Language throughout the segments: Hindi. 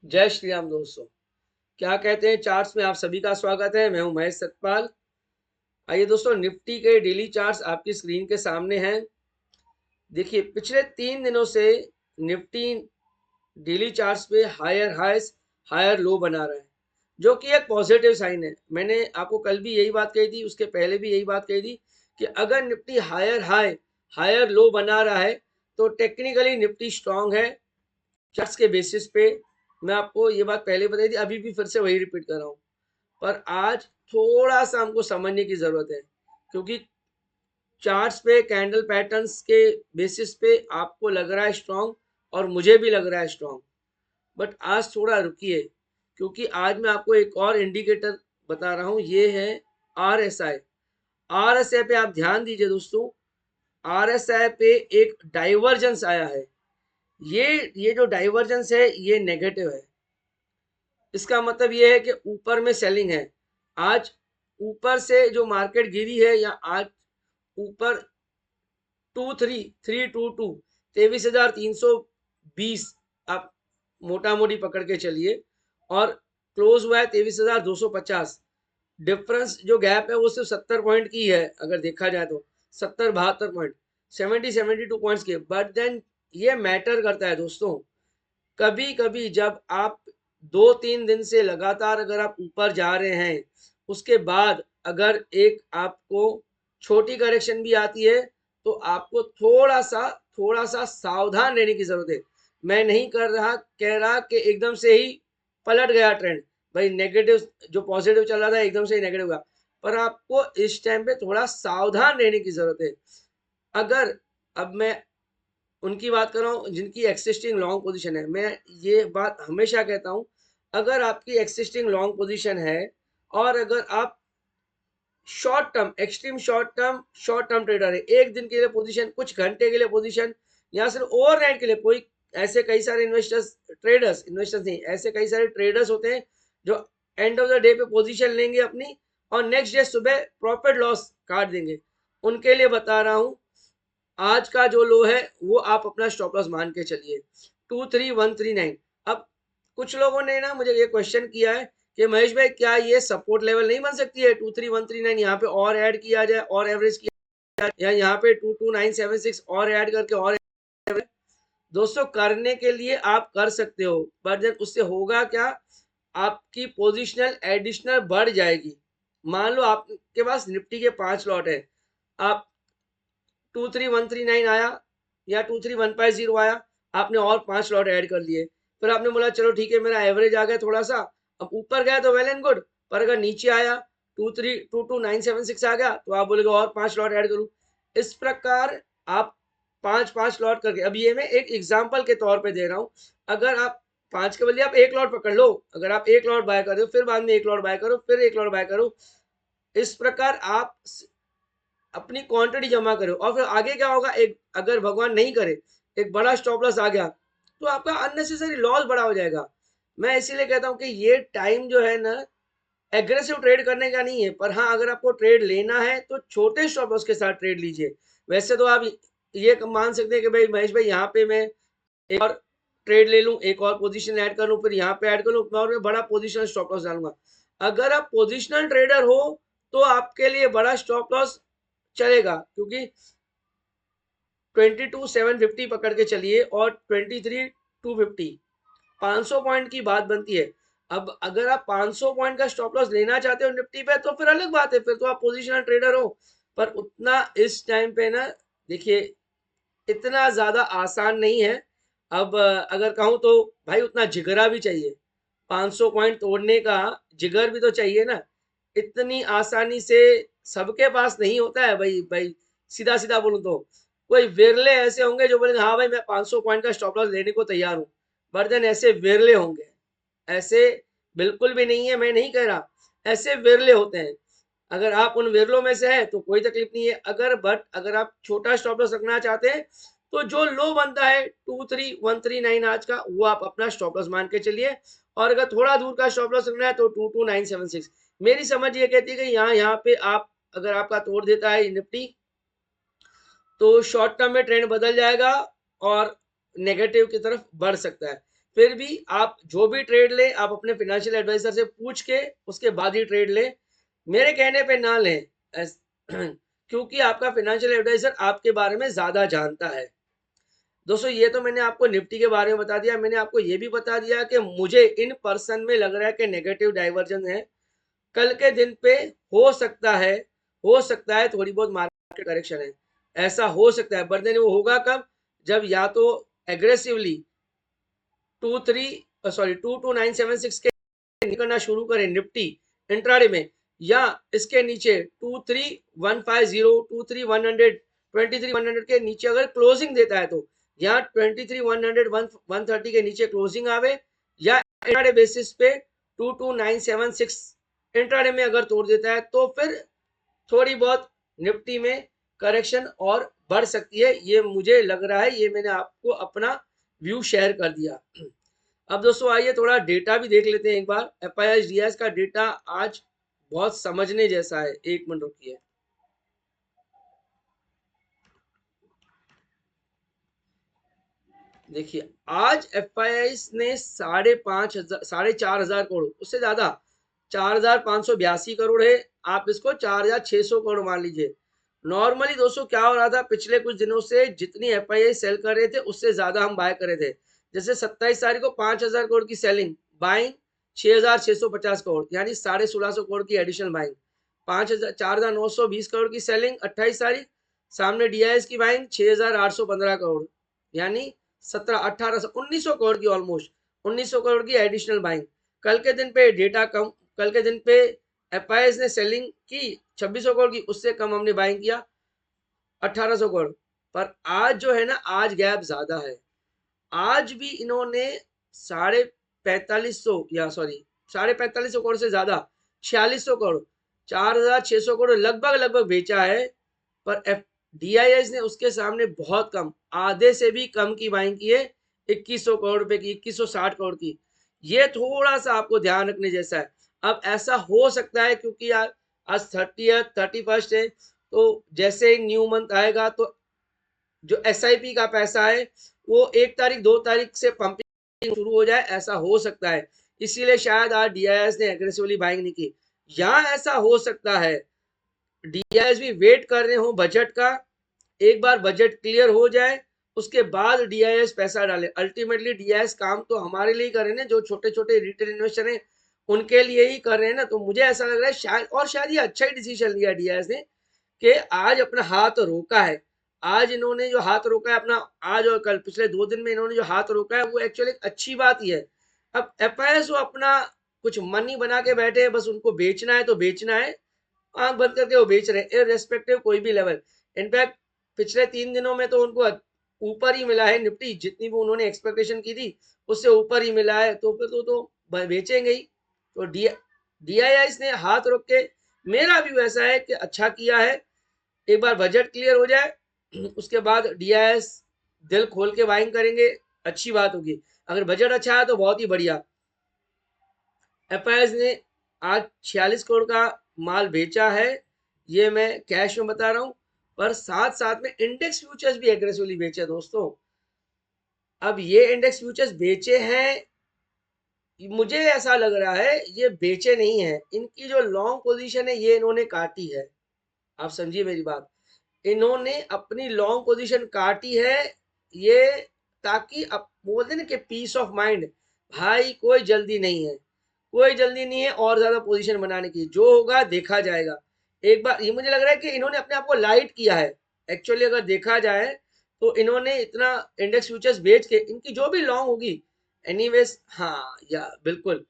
जय श्री राम दोस्तों। क्या कहते हैं चार्ट्स में आप सभी का स्वागत है। मैं हूं महेश सतपाल। आइए दोस्तों, निफ्टी के डेली चार्ट्स आपकी स्क्रीन के सामने हैं। देखिए, पिछले 3 दिनों से निफ्टी डेली चार्ट्स पे हायर हाइस हायर लो बना रहा है, जो कि एक पॉजिटिव साइन है। मैंने आपको कल भी यही बात कही थी, उसके पहले भी यही बात कही थी कि अगर Nifty higher high higher low बना रहा है तो टेक्निकली निफ्टी स्ट्रांग है। चार्ट्स के बेसिस पे मैं आपको ये बात पहले बताई थी, अभी भी फिर से वही रिपीट कर रहा हूँ। पर आज थोड़ा सा हमको समझने की जरूरत है, क्योंकि चार्ट्स पे कैंडल पैटर्न्स के बेसिस पे आपको लग रहा है स्ट्रांग और मुझे भी लग रहा है स्ट्रांग। बट आज थोड़ा रुकिए, क्योंकि आज मैं आपको एक और इंडिकेटर बता रहा हूँ। ये है RSI। RSI पे आप ध्यान दीजिए दोस्तों। RSI पे एक डाइवर्जेंस आया है। ये जो डाइवर्जेंस है ये नेगेटिव है। इसका मतलब ये है कि ऊपर में सेलिंग है। आज ऊपर से जो मार्केट गिरी है, या आज ऊपर 23,322 23,320 आप मोटा मोटी पकड़ के चलिए, और क्लोज हुआ है 23,250। डिफरेंस जो गैप है वो सिर्फ 70 पॉइंट की है, अगर देखा जाए तो 70-72 पॉइंट, 72 पॉइंट्स के। बट देन ये मैटर करता है दोस्तों। कभी कभी जब आप 2-3 दिन से लगातार अगर आप ऊपर जा रहे हैं, उसके बाद अगर एक आपको छोटी करेक्शन भी आती है, तो आपको थोड़ा सा सावधान रहने की जरूरत है। मैं नहीं कह रहा कि एकदम से ही पलट गया ट्रेंड। भाई नेगेटिव जो पॉजिटिव चल रहा था एकदम से ही नेगेटिव हुआ। पर आपको इस टाइम पे थोड़ा सावधान रहने की जरूरत है। अगर अब मैं उनकी बात कर रहा हूँ जिनकी एक्सिस्टिंग लॉन्ग पोजीशन है। मैं ये बात हमेशा कहता हूँ, अगर आपकी एक्सिस्टिंग लॉन्ग पोजीशन है और अगर आप short term extreme short term trader है, एक दिन के लिए पोजीशन, कुछ घंटे के लिए पोजीशन, या सिर्फ ओवरनाइट के लिए, कोई ऐसे कई सारे इन्वेस्टर्स नहीं, ऐसे कई सारे ट्रेडर्स होते हैं जो एंड ऑफ द डे पे पोजीशन लेंगे अपनी, और नेक्स्ट डे सुबह प्रॉफिट लॉस काट देंगे। उनके लिए बता रहा हूँ, आज का जो लो है वो आप अपना स्टॉप लॉस मान के चलिए 23,139। अब कुछ लोगों ने ना मुझे ये क्वेश्चन किया है कि महेश भाई, क्या ये सपोर्ट लेवल नहीं बन सकती है 23,139, यहाँ पे और ऐड किया जाए और एवरेज किया जाए, या यहाँ पे 22,976 और ऐड करके और एवरेज। दोस्तों, करने के लिए आप कर सकते हो, बट देन उससे होगा क्या, आपकी पोजिशनल एडिशनल बढ़ जाएगी। मान लो आपके पास निफ्टी के 5 लॉट है, आप 23,139 आया या 23,150 आया, आपने और 5 लॉट ऐड कर लिए। फिर आपने बोला चलो ठीक है, मेरा एवरेज आ गया थोड़ा सा, अब ऊपर गया तो वेल एंड गुड। पर अगर नीचे आया 22,976 आ गया, तो आप बोलेगे और 5 लॉट ऐड करूं। इस प्रकार आप 5-5 लॉट करके, अब ये मैं एक एग्जाम्पल के तौर पे दे रहा हूं। अगर आप 5 के बदले आप 1 लॉट पकड़ लो, अगर आप 1 लॉट बाय कर दो, फिर बाद में 1 लॉट बाय करो, फिर 1 लॉट बाय करो, इस प्रकार आप अपनी क्वांटिटी जमा करो। और फिर आगे क्या होगा, एक अगर भगवान नहीं करे एक बड़ा स्टॉप लॉस आ गया, तो आपका अननेसेसरी लॉस बड़ा हो जाएगा। मैं इसीलिए कहता हूं कि ये टाइम जो है ना, एग्रेसिव ट्रेड करने का नहीं है। पर हाँ, अगर आपको ट्रेड लेना है तो छोटे स्टॉप लॉस के साथ ट्रेड लीजिए। वैसे तो आप ये मान सकते हैं कि भाई महेश भाई, यहाँ पे मैं एक और ट्रेड ले लूं, एक और पोजीशन ऐड कर लूं, फिर यहाँ पे ऐड कर लूं, और मैं बड़ा पोजीशनल स्टॉप लॉस डालूंगा। अगर आप पोजीशनल ट्रेडर हो तो आपके लिए बड़ा स्टॉप लॉस चलेगा, क्योंकि 22,750 पकड़ के चलिए और 23,250, 500 पॉइंट की बात बनती है। अब अगर आप 500 पॉइंट का स्टॉप लॉस लेना चाहते हो निफ्टी पे, तो फिर अलग बात है, फिर तो आप पोजिशनल ट्रेडर हो। पर उतना इस टाइम पे ना, देखिए, इतना ज्यादा आसान नहीं है। अब अगर कहूं तो भाई, उतना जिगरा भी चाहिए। 500 पॉइंट तोड़ने का जिगर भी तो चाहिए ना। इतनी आसानी से सबके पास नहीं होता है भाई। भाई सीधा सीधा बोलूं तो कोई विरले ऐसे होंगे जो बोलेंगे हाँ भाई, मैं 500 पॉइंट का स्टॉप लॉस लेने को तैयार हूं। बर्दन ऐसे विरले होंगे। ऐसे बिल्कुल भी नहीं है, मैं नहीं कह रहा, ऐसे विरले होते हैं। अगर आप उन विरलों में से हैं तो कोई तकलीफ नहीं है। अगर आप छोटा स्टॉप लॉस रखना चाहते हैं, तो जो लो बनता है 23,139 आज का, वो आप अपना स्टॉप लॉस मान के चलिए। और अगर थोड़ा दूर का स्टॉप लॉस रखना है तो 22,976। मेरी समझ ये कहती है कि यहाँ पे आप, अगर आपका तोड़ देता है निफ्टी, तो शॉर्ट टर्म में ट्रेंड बदल जाएगा और नेगेटिव की तरफ बढ़ सकता है। फिर भी आप जो भी ट्रेड ले आप अपने फाइनेंशियल एडवाइजर से पूछ के उसके बाद ही ट्रेड ले, मेरे कहने पे ना लें क्योंकि आपका फाइनेंशियल एडवाइजर आपके बारे में ज्यादा जानता है। दोस्तों ये तो मैंने आपको निफ्टी के बारे में बता दिया, मैंने आपको ये भी बता दिया कि मुझे इन पर्सन में लग रहा है कि नेगेटिव डाइवर्जन है। कल के दिन पे हो सकता है थोड़ी बहुत मार्केट करेक्शन है, ऐसा हो सकता है, बट देन वो होगा कब, जब या तो एग्रेसिवली 22976 के निकलना शुरू करे निफ्टी इंट्राडे में, या इसके नीचे 23150 23100 के नीचे अगर क्लोजिंग देता है, तो या 23100 130 के नीचे क्लोजिंग आवे, या इंट्राडे बेसिस पे 22976 इंट्राडे में अगर तोड़ देता है, तो फिर थोड़ी बहुत निफ्टी में करेक्शन और बढ़ सकती है। ये मुझे लग रहा है, ये मैंने आपको अपना व्यू शेयर कर दिया। अब दोस्तों आइए थोड़ा डेटा भी देख लेते हैं एक बार। एफआईआई डीआईएस का डेटा आज बहुत समझने जैसा है। एक मिनट रुकिए। देखिए आज एफआईआई ने 4,500 करोड़, उससे ज्यादा 4,582 करोड़ है। आप इसको 4,600 करोड़ मान लीजिए। नॉर्मली दोस्तों क्या हो रहा था, पिछले कुछ दिनों से जितनी एफआईआई सेल कर रहे थे उससे ज्यादा हम बाय कर रहे थे। जैसे 27 तारीख को 5,000 करोड़ की सेलिंग, बाइंग 6,650 करोड़, यानी 1650 करोड़ की एडिशनल बाइंग। 4,920 करोड़ की सेलिंग 28 तारीख, सामने डीआईएस की बाइंग 6,815 करोड़, यानी 17 18 1900 करोड़ की, ऑलमोस्ट 1900 करोड़ की एडिशनल बाइंग। कल के दिन पे डेटा कम, कल के दिन पे एफआईएस ने सेलिंग की 2600 करोड़ की, उससे कम हमने बाइंग किया 1800 करोड़। पर आज जो है ना, आज गैप ज्यादा है। आज भी इन्होंने 4500 या सॉरी 4550 करोड़ से ज्यादा 4600 करोड़ 4600 करोड़ लगभग बेचा है। पर डीआईएस ने उसके सामने बहुत कम, आधे से भी कम की बाइंग की है, 2100 करोड़ रुपए की, 2160 करोड़ की। ये थोड़ा सा आपको ध्यान रखने जैसा है। अब ऐसा हो सकता है क्योंकि आज 31st है, तो जैसे ही न्यू मंथ आएगा तो जो एसआईपी का पैसा है वो 1 तारीख 2 तारीख से पंपिंग शुरू हो जाए, ऐसा हो सकता है। इसीलिए शायद आज डीआईएस ने एग्रेसिवली बाइंग नहीं की। यहाँ ऐसा हो सकता है डीआईएस भी वेट कर रहे हो बजट का, एक बार बजट क्लियर हो जाए उसके बाद डीआईएस पैसा डाले। अल्टीमेटली डीआईएस काम तो हमारे लिए कर रहे हैं, जो छोटे छोटे रिटेल इन्वेस्टर हैं उनके लिए ही कर रहे हैं ना। तो मुझे ऐसा लग रहा है शायद, और शायद ये अच्छा ही डिसीजन लिया डीआईएस ने कि आज अपना हाथ रोका है। आज इन्होंने जो हाथ रोका है अपना, आज और कल पिछले 2 दिन में इन्होंने जो हाथ रोका है वो एक्चुअली अच्छी बात ही है। अब एफआईएस वो अपना कुछ मनी बना के बैठे हैं, बस उनको बेचना है तो बेचना है, आंख बंद करके वो बेच रहे हैं इररेस्पेक्टिव कोई भी लेवल। इनफैक्ट पिछले 3 दिनों में तो उनको ऊपर ही मिला है, निफ्टी जितनी भी उन्होंने एक्सपेक्टेशन की थी उससे ऊपर ही मिला है, तो फिर तो बेचेंगे ही। तो डीआईआई ने हाथ रोक के, मेरा व्यू ऐसा है कि अच्छा किया है। एक बार बजट क्लियर हो जाए उसके बाद डीआईएस दिल खोल के बाइंग करेंगे, अच्छी बात होगी। अगर बजट अच्छा है तो बहुत ही बढ़िया। एफआईएस ने आज 46 करोड़ का माल बेचा है, ये मैं कैश में बता रहा हूं, पर साथ साथ में इंडेक्स फ्यूचर्स भी एग्रेसिवली बेचे दोस्तों। अब ये इंडेक्स फ्यूचर्स बेचे हैं, मुझे ऐसा लग रहा है ये बेचे नहीं है, इनकी जो लॉन्ग पोजीशन है ये इन्होंने काटी है। आप समझिए मेरी बात, इन्होंने अपनी लॉन्ग पोजीशन काटी है ये, ताकि अब बोलते ना कि पीस ऑफ माइंड, भाई कोई जल्दी नहीं है, कोई जल्दी नहीं है और ज्यादा पोजीशन बनाने की, जो होगा देखा जाएगा। एक बार ये मुझे लग रहा है कि इन्होंने अपने आप को लाइट किया है। एक्चुअली अगर देखा जाए तो इन्होंने इतना इंडेक्स फ्यूचर्स बेच के इनकी जो भी लॉन्ग होगी एनीवेज, हाँ या बिल्कुल।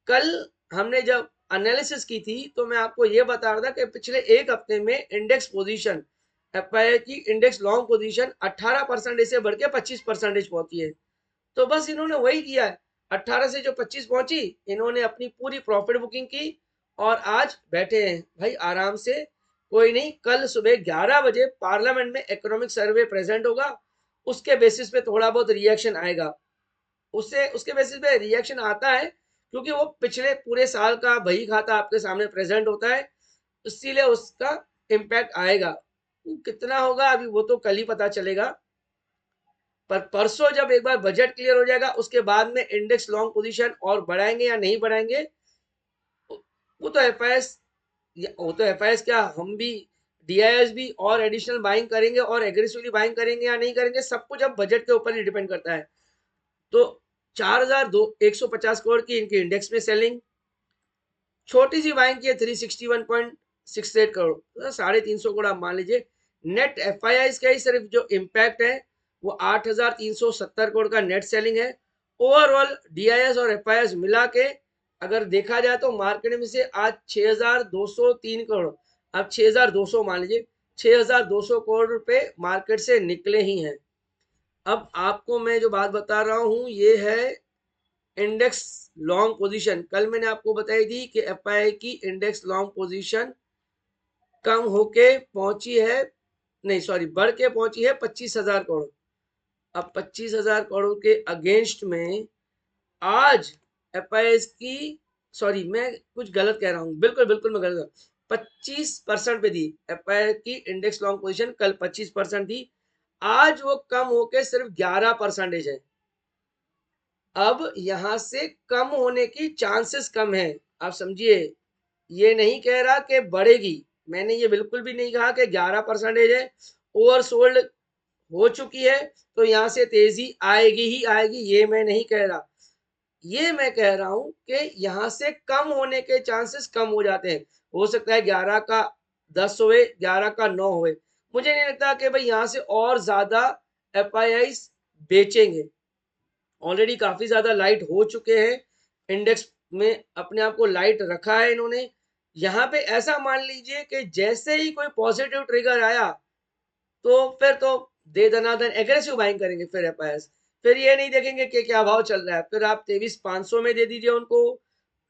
कल हमने जब एनालिसिस की थी तो मैं आपको ये बता रहा था कि पिछले एक हफ्ते में इंडेक्स पोजीशन, एफआईआई की इंडेक्स लॉन्ग पोजीशन 18% से बढ़ के 25% पहुंची है। तो बस इन्होंने वही किया है, 18 से जो 25 पहुंची, इन्होंने अपनी पूरी प्रॉफिट बुकिंग की और आज बैठे हैं भाई आराम से। कोई नहीं, कल सुबह 11 बजे पार्लियामेंट में इकोनॉमिक सर्वे प्रेजेंट होगा, उसके बेसिस पे थोड़ा बहुत रिएक्शन आएगा। उससे उसके बेसिस पे रिएक्शन आता है क्योंकि वो पिछले पूरे साल का बही खाता आपके सामने प्रेजेंट होता है, इसीलिए उसका इम्पैक्ट आएगा। कितना होगा अभी वो तो कल ही पता चलेगा। पर परसों जब एक बार बजट क्लियर हो जाएगा उसके बाद में इंडेक्स लॉन्ग पोजीशन और बढ़ाएंगे या नहीं बढ़ाएंगे, वो तो एफआईएस, क्या हम भी डीआईएस भी और एडिशनल बाइंग करेंगे और एग्रेसिवली बाइंग करेंगे या नहीं करेंगे, सब कुछ अब बजट के ऊपर ही डिपेंड करता है। तो 4,150 करोड़ की इनकी इंडेक्स में सेलिंग, छोटी सी बाइंग की है 361.68 करोड़, तो 350 करोड़ आप मान लीजिए। नेट एफआईआई का ही सिर्फ जो इम्पैक्ट है वो 8,370 करोड़ का नेट सेलिंग है। ओवरऑल डीआईएस और एफआईआई मिला के अगर देखा जाए तो मार्केट में से आज 6,203 करोड़, अब 6,200 मान लीजिए, 6,200 करोड़ रुपए मार्केट से निकले ही हैं। अब आपको मैं जो बात बता रहा हूं ये है इंडेक्स लॉन्ग पोजीशन। कल मैंने आपको बताई थी कि एफआईआई की इंडेक्स लॉन्ग पोजीशन कम होके पहुंची है, नहीं सॉरी बढ़ के पहुंची है 25,000 करोड़। अब 25,000 करोड़ के अगेंस्ट में आज एफआईआई की, सॉरी मैं कुछ गलत कह रहा हूं, बिल्कुल बिल्कुल मैं गलत, 25% पे थी एफआईआई की इंडेक्स लॉन्ग पोजीशन, कल 25% थी, आज वो कम होके सिर्फ 11% है। अब यहां से कम होने की चांसेस कम है, आप समझिए। ये नहीं कह रहा कि बढ़ेगी, मैंने ये बिल्कुल भी नहीं कहा कि 11% है, ओवरसोल्ड हो चुकी है तो यहां से तेजी आएगी ही आएगी, ये मैं नहीं कह रहा। ये मैं कह रहा हूं कि यहां से कम होने के चांसेस कम हो जाते हैं। हो सकता है 11 का 10 हुए, 11 का 9 हुए। मुझे नहीं लगता कि भाई यहां से और ज्यादा एफआईआई बेचेंगे, ऑलरेडी काफी ज्यादा लाइट हो चुके हैं, इंडेक्स में अपने आप को लाइट रखा है इन्होंने। यहाँ पे ऐसा मान लीजिए कि जैसे ही कोई पॉजिटिव ट्रिगर आया तो फिर तो दे दनादन एग्रेसिव बाइंग करेंगे फिर एफआईएस। फिर ये नहीं देखेंगे कि क्या भाव चल रहा है, फिर आप 23,500 में दे दीजिए उनको,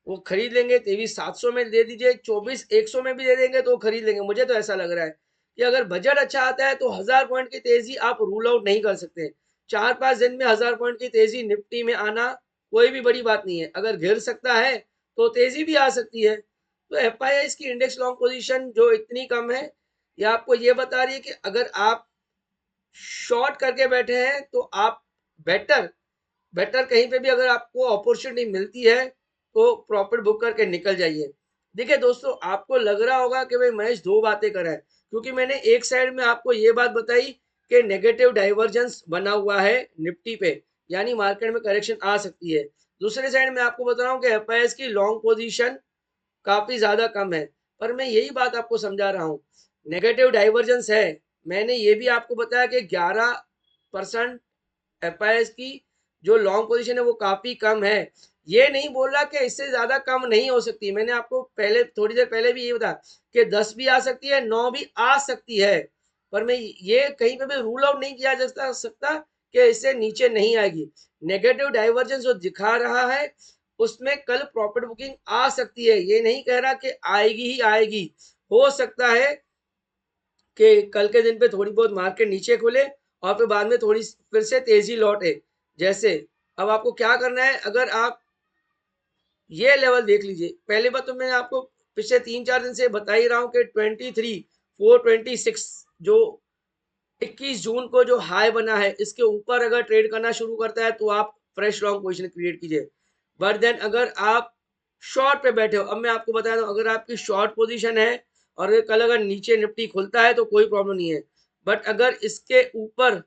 वो खरीद लेंगे। 23,700 में दे दीजिए, 24,100 में भी दे देंगे तो खरीद लेंगे। मुझे तो ऐसा लग रहा है कि अगर बजट अच्छा आता है तो 1,000 पॉइंट की तेजी आप रूल आउट नहीं कर सकते। 4-5 दिन में 1,000 पॉइंट की तेजी निफ्टी में आना कोई भी बड़ी बात नहीं है। अगर गिर सकता है तो तेजी भी आ सकती है। तो एफआईआई की इंडेक्स लॉन्ग पोजीशन जो इतनी कम है, ये आपको ये बता रही है कि अगर आप शॉर्ट करके बैठे हैं तो आप बेटर बेटर कहीं पे भी अगर आपको अपॉर्चुनिटी मिलती है तो प्रॉफिट बुक करके निकल जाइए। देखिए दोस्तों, आपको लग रहा होगा कि भाई महेश दो बातें कर रहा है, क्योंकि मैंने एक साइड में आपको ये बात बताई कि नेगेटिव डाइवर्जेंस बना हुआ है निफ्टी पे, यानी मार्केट में करेक्शन आ सकती है। दूसरे साइड में आपको बता रहा हूँ कि एफआईएस की लॉन्ग पोजीशन काफी ज्यादा कम है। पर मैं यही बात आपको समझा रहा हूँ, नेगेटिव डाइवर्जेंस है। मैंने ये भी आपको बताया कि 11% एफआईएस की जो लॉन्ग पोजीशन है वो काफी कम है। ये नहीं बोल रहा कि इससे ज्यादा कम नहीं हो सकती। मैंने आपको पहले थोड़ी देर पहले भी ये बताया कि 10 भी आ सकती है, 9 भी आ सकती है। पर मैं ये कहीं पे भी रूल आउट नहीं किया जा सकता कि इससे नीचे नहीं आएगी। नेगेटिव डाइवर्जेंस जो दिखा रहा है उसमें कल प्रॉफिट बुकिंग आ सकती है। ये नहीं कह रहा कि आएगी ही आएगी। हो सकता है कि कल के दिन पे थोड़ी बहुत मार्केट नीचे खुले और फिर बाद में थोड़ी फिर से तेजी लौटे। जैसे अब आपको क्या करना है, अगर आप ये लेवल देख लीजिए, पहली बात तो मैं आपको पिछले 3-4 दिन से बता ही रहा हूँ कि 23,426 जो 21 जून को जो हाई बना है इसके ऊपर अगर ट्रेड करना शुरू करता है तो आप फ्रेश लॉन्ग पोजीशन क्रिएट कीजिए। बट देन अगर आप शॉर्ट पे बैठे हो, अब मैं आपको बता दूं, अगर आपकी शॉर्ट पोजीशन है और कल अगर नीचे निफ्टी खुलता है तो कोई प्रॉब्लम नहीं है। बट अगर इसके ऊपर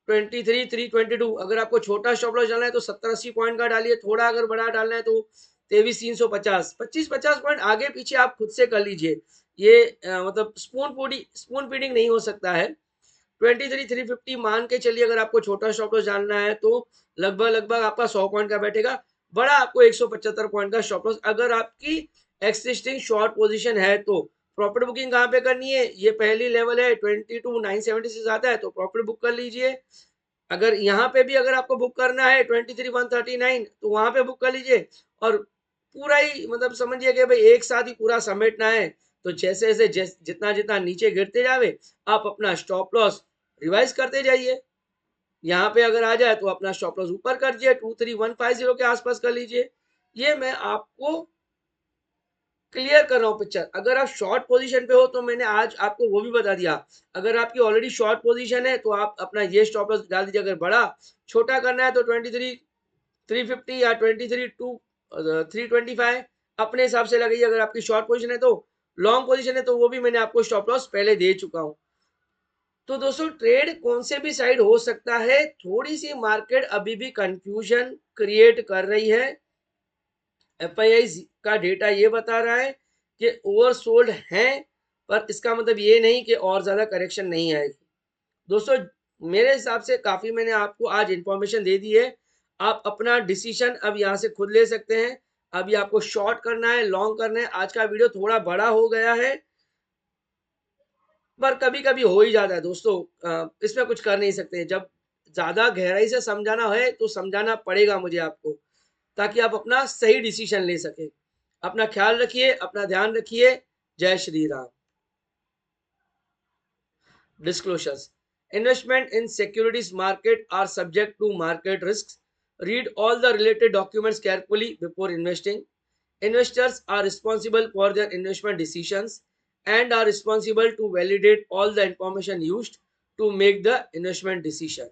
23,322 अगर आपको छोटा स्टॉप लॉस डालना है तो 70-80 पॉइंट का डालिए, थोड़ा अगर बड़ा डालना है तो 23,350, 25-50 पॉइंट आगे पीछे आप खुद से कर लीजिए। ये मतलब स्पून फीडिंग नहीं हो सकता है। 23,350 मान के चलिए, अगर आपको छोटा स्टॉप लॉस डालना है तो लगभग लगभग आपका 100 पॉइंट का बैठेगा, बड़ा आपको 175 पॉइंट का स्टॉप लॉस अगर आपकी एक्सिस्टिंग शॉर्ट पोजीशन है तो। प्रॉफिट बुकिंग कहाँ पे करनी है, ये पहली लेवल है 22,976 आता है तो प्रॉफिट बुक कर लीजिए। अगर यहाँ पे भी अगर आपको बुक करना है 23,139 तो वहां पे बुक कर लीजिए। और पूरा ही मतलब समझिए कि भाई एक साथ ही पूरा समेटना है तो जैसे जैसे जितना जितना नीचे गिरते जावे आप अपना स्टॉप लॉस रिवाइज करते जाइए। यहाँ पे अगर आ जाए तो अपना स्टॉप लॉस ऊपर कर दीजिए, 23,150 के आसपास कर लीजिए। ये मैं आपको क्लियर कर रहा हूँ पिक्चर। अगर आप शॉर्ट पोजीशन पे हो तो मैंने आज आपको वो भी बता दिया। अगर आपकी ऑलरेडी शॉर्ट पोजीशन है तो आप अपना ये स्टॉप लॉस डाल दीजिए। अगर बड़ा छोटा करना है तो 23 350 या 23 टू 325 अपने हिसाब से लगाइए। अगर आपकी शॉर्ट पोजीशन है तो, लॉन्ग पोजीशन है तो वो भी मैंने आपको स्टॉप लॉस पहले दे चुका हूँ। तो दोस्तों ट्रेड कौन से भी साइड हो सकता है, थोड़ी सी मार्केट अभी भी कंफ्यूजन क्रिएट कर रही है। एफआईआई का डेटा ये बता रहा है कि ओवरसोल्ड हैं, पर इसका मतलब ये नहीं कि और ज्यादा करेक्शन नहीं आएगी। दोस्तों मेरे हिसाब से काफी मैंने आपको आज इंफॉर्मेशन दे दी है। आप अपना डिसीजन अब यहाँ से खुद ले सकते हैं। अभी आपको शॉर्ट करना है, लॉन्ग करना है। आज का वीडियो थोड़ा बड़ा हो गया है, पर कभी कभी हो ही जाता है दोस्तों। इसमें कुछ कर नहीं सकते। जब ज्यादा गहराई से समझाना है तो समझाना पड़ेगा मुझे आपको, ताकि आप अपना सही डिसीजन ले सके। अपना ख्याल रखिए, अपना ध्यान रखिए। जय Shri Ram. Disclosures. Investment in securities market are subject to market risks. Read all the related documents carefully before investing. Investors are responsible for their investment decisions and are responsible to validate all the information used to make the investment decision.